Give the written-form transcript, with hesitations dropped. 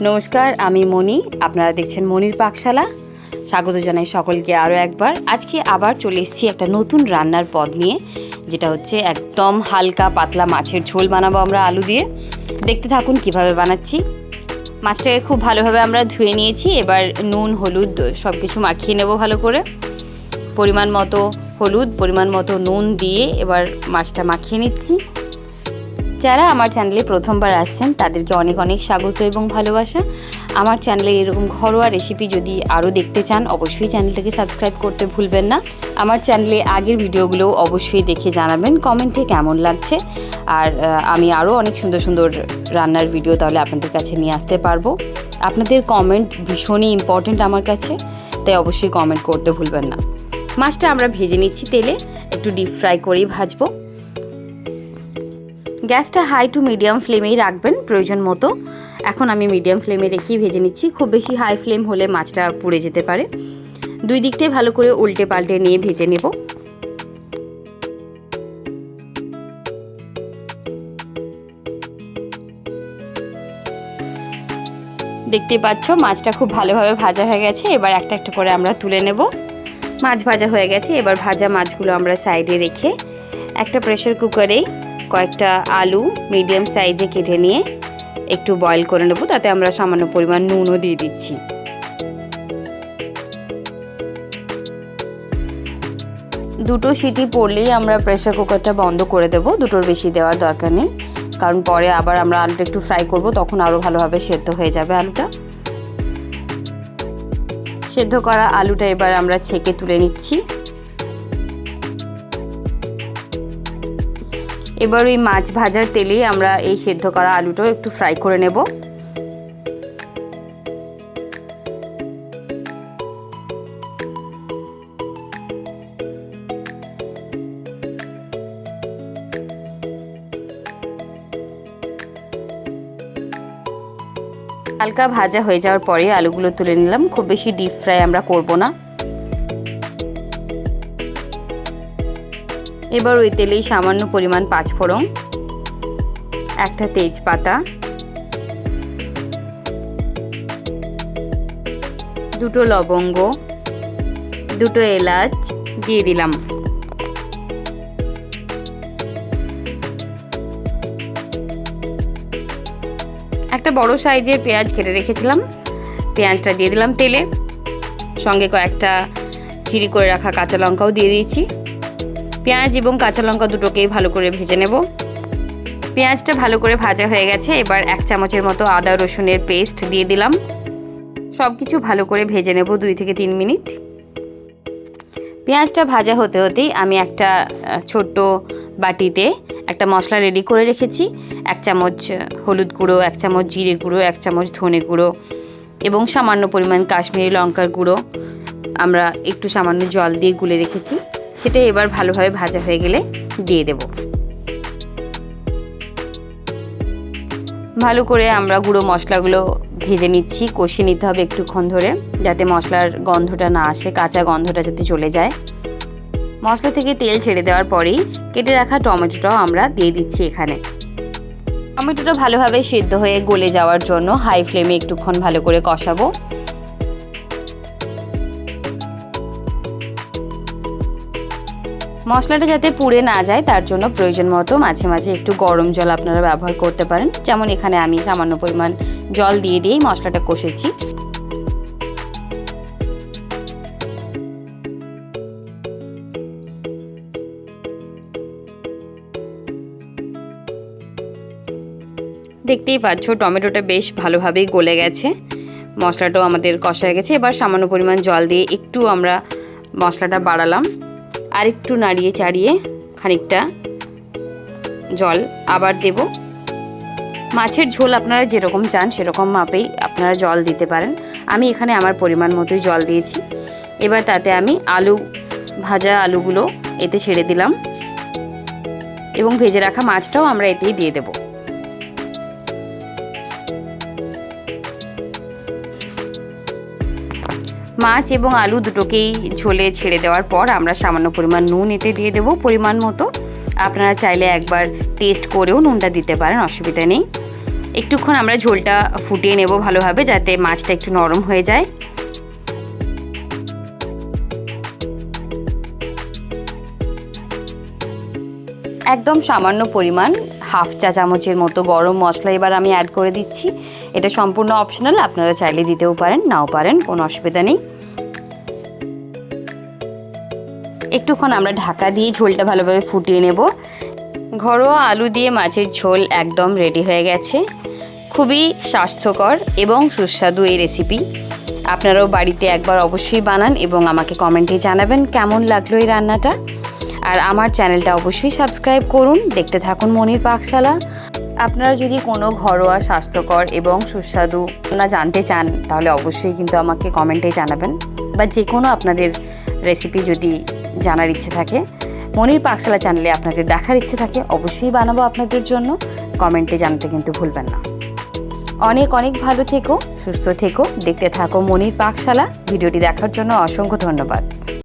নমস্কার, আমি মনি। আপনারা দেখছেন মনির পাকশালা। স্বাগত জানাই সকলকে আরও একবার। আজকে আবার চলে এসেছি একটা নতুন রান্নার পদ নিয়ে, যেটা হচ্ছে একদম হালকা পাতলা মাছের ঝোল বানাবো আমরা আলু দিয়ে। দেখতে থাকুন কিভাবে বানাচ্ছি। মাছটাকে খুব ভালোভাবে আমরা ধুয়ে নিয়েছি। এবার নুন হলুদ সব কিছু মাখিয়ে নেব ভালো করে। পরিমাণ মতো হলুদ, পরিমাণ মতো নুন দিয়ে এবার মাছটা মাখিয়ে নিচ্ছি। যারা আমার চ্যানেলে প্রথমবার আসছেন তাদেরকে অনেক অনেক স্বাগত এবং ভালোবাসা। আমার চ্যানেলে এরকম ঘরোয়া রেসিপি যদি আরও দেখতে চান অবশ্যই চ্যানেলটাকে সাবস্ক্রাইব করতে ভুলবেন না। আমার চ্যানেলে আগের ভিডিওগুলো অবশ্যই দেখে জানাবেন কমেন্টে কেমন লাগছে। আর আমি আরও অনেক সুন্দর সুন্দর রান্নার ভিডিও তাহলে আপনাদের কাছে নিয়ে আসতে পারবো। আপনাদের কমেন্ট ভীষণই ইম্পর্ট্যান্ট আমার কাছে, তাই অবশ্যই কমেন্ট করতে ভুলবেন না। মাছটা আমরা ভেজে নিচ্ছি তেলে, একটু ডিপ ফ্রাই করেই ভাজবো। গ্যাসটা হাই টু মিডিয়াম ফ্লেমেই রাখবেন প্রয়োজন মতো। এখন আমি মিডিয়াম ফ্লেমে রেখেই ভেজে নিচ্ছি। খুব বেশি হাই ফ্লেম হলে মাছটা পুড়ে যেতে পারে। দুই দিকটাই ভালো করে উল্টে পাল্টে নিয়ে ভেজে নেব। দেখতেই পাচ্ছ মাছটা খুব ভালোভাবে ভাজা হয়ে গেছে। এবার একটা একটা করে আমরা তুলে নেব। মাছ ভাজা হয়ে গেছে। এবার ভাজা মাছগুলো আমরা সাইডে রেখে একটা প্রেসার কুকারে কয়েকটা আলু মিডিয়াম সাইজে কেটে নিয়ে একটু বয়েল করে নেব। তাতে আমরা সামান্য পরিমাণ নুনও দিয়ে দিচ্ছি। দুটো সিটি পড়লেই আমরা প্রেসার কুকারটা বন্ধ করে দেব। দুটোর বেশি দেওয়ার দরকার নেই, কারণ পরে আবার আমরা আলুটা একটু ফ্রাই করব, তখন আরও ভালোভাবে সেদ্ধ হয়ে যাবে আলুটা। সেদ্ধ করা আলুটা এবার আমরা ছেঁকে তুলে নিচ্ছি। এবার ওই মাছ ভাজার তেলেই আমরা এই সেদ্ধ করা আলুটাও একটু ফ্রাই করে নেব। হালকা ভাজা হয়ে যাওয়ার পরে আলুগুলো তুলে নিলাম। খুব বেশি ডিপ ফ্রাই আমরা করব না। এবার ওই তেলেই সামান্য পরিমাণ পাঁচফোড়ন, একটা তেজপাতা, দুটো লবঙ্গ, দুটো এলাচ দিয়ে দিলাম। একটা বড় সাইজের পেঁয়াজ কেটে রেখেছিলাম, পেঁয়াজটা দিয়ে দিলাম তেলে। সঙ্গে কয়েকটা চিড়ি করে রাখা কাঁচা লঙ্কাও দিয়ে দিয়েছি। পেঁয়াজ এবং কাঁচা লঙ্কা দুটোকেই ভালো করে ভেজে নেব। পেঁয়াজটা ভালো করে ভাজা হয়ে গেছে। এবার 1 চামচের মতো আদা রসুনের পেস্ট দিয়ে দিলাম। সব কিছু ভালো করে ভেজে নেব 2 থেকে 3 মিনিট। পেঁয়াজটা ভাজা হতে হতেই আমি একটা ছোট্ট বাটিতে একটা মশলা রেডি করে রেখেছি। 1 চামচ হলুদ গুঁড়ো, 1 চামচ জিরে গুঁড়ো, 1 চামচ ধনে গুঁড়ো এবং সামান্য পরিমাণ কাশ্মীরি লঙ্কার গুঁড়ো আমরা একটু সামান্য জল দিয়ে গুলে রেখেছি। সেটা এবার ভালোভাবে ভাজা হয়ে গেলে দিয়ে দেব। ভালো করে আমরা গুঁড়ো মশলাগুলো ভেজে নিচ্ছি, কষিয়ে নিতে হবে একটুক্ষণ ধরে, যাতে মশলার গন্ধটা না আসে, কাঁচা গন্ধটা যাতে চলে যায়। মশলা থেকে তেল ছেড়ে দেওয়ার পরেই কেটে রাখা টমেটোটাও আমরা দিয়ে দিচ্ছি এখানে। টমেটোটা ভালোভাবে সিদ্ধ হয়ে গলে যাওয়ার জন্য হাই ফ্লেমে একটুক্ষণ ভালো করে কষাবো। মশলাটা যাতে পুড়ে না যায় তার জন্য প্রয়োজন মতো মাঝে মাঝে একটু গরম জল আপনারা ব্যবহার করতে পারেন। যেমন এখানে আমি সামান্য পরিমাণ জল দিয়ে দিয়েই মশলাটা কষেছি। দেখতেই পাচ্ছ টমেটোটা বেশ ভালোভাবেই গলে গেছে, মশলাটাও আমাদের কষা হয়ে গেছে। এবার সামান্য পরিমাণ জল দিয়ে একটু আমরা মশলাটা বাড়ালাম, আর একটু নাড়িয়ে চাড়িয়ে খানিকটা জল আবার দেব। মাছের ঝোল আপনারা যেরকম চান সেরকম মাপেই আপনারা জল দিতে পারেন। আমি এখানে আমার পরিমাণ মতোই জল দিয়েছি। এবার তাতে আমি ভাজা আলুগুলো এতে ছেড়ে দিলাম এবং ভেজে রাখা মাছটাও আমরা এতেই দিয়ে দেব। মাছ এবং আলু দুটোকেই ঝোলে ছেড়ে দেওয়ার পর আমরা সামান্য পরিমাণ নুন এতে দিয়ে দেব পরিমাণ মতো। আপনারা চাইলে একবার টেস্ট করেও নুনটা দিতে পারেন, অসুবিধা নেই। একটুক্ষণ আমরা ঝোলটা ফুটিয়ে নেব ভালোভাবে, যাতে মাছটা একটু নরম হয়ে যায়। একদম সামান্য পরিমাণ হাফ চা চামচের মতো গরম মশলা এবার আমি অ্যাড করে দিচ্ছি। এটা সম্পূর্ণ অপশনাল, আপনারা চাইলে দিতেও পারেন, নাও পারেন, কোনো অসুবিধা নেই। একটুক্ষণ আমরা ঢাকা দিয়ে ঝোলটা ভালোভাবে ফুটিয়ে নেব। ঘরোয়া আলু দিয়ে মাছের ঝোল একদম রেডি হয়ে গেছে। খুবই স্বাস্থ্যকর এবং সুস্বাদু এই রেসিপি। আপনারাও বাড়িতে একবার অবশ্যই বানান এবং আমাকে কমেন্টে জানাবেন কেমন লাগলো এই রান্নাটা। আর আমার চ্যানেলটা অবশ্যই সাবস্ক্রাইব করুন, দেখতে থাকুন মনির পাকশালা। আপনারা যদি কোনো ঘরোয়া স্বাস্থ্যকর এবং সুস্বাদু রান্না জানতে চান তাহলে অবশ্যই কিন্তু আমাকে কমেন্টে জানাবেন, বা যে কোনো আপনাদের রেসিপি যদি জানার ইচ্ছে থাকে, মনির পাকশালা চ্যানেলে আপনাদের দেখার ইচ্ছে থাকে, অবশ্যই বানাবো আপনাদের জন্য। কমেন্টে জানাতে কিন্তু ভুলবেন না। অনেক অনেক ভালো থেকো, সুস্থ থেকো, দেখতে থাকো মনির পাকশালা। ভিডিওটি দেখার জন্য অসংখ্য ধন্যবাদ।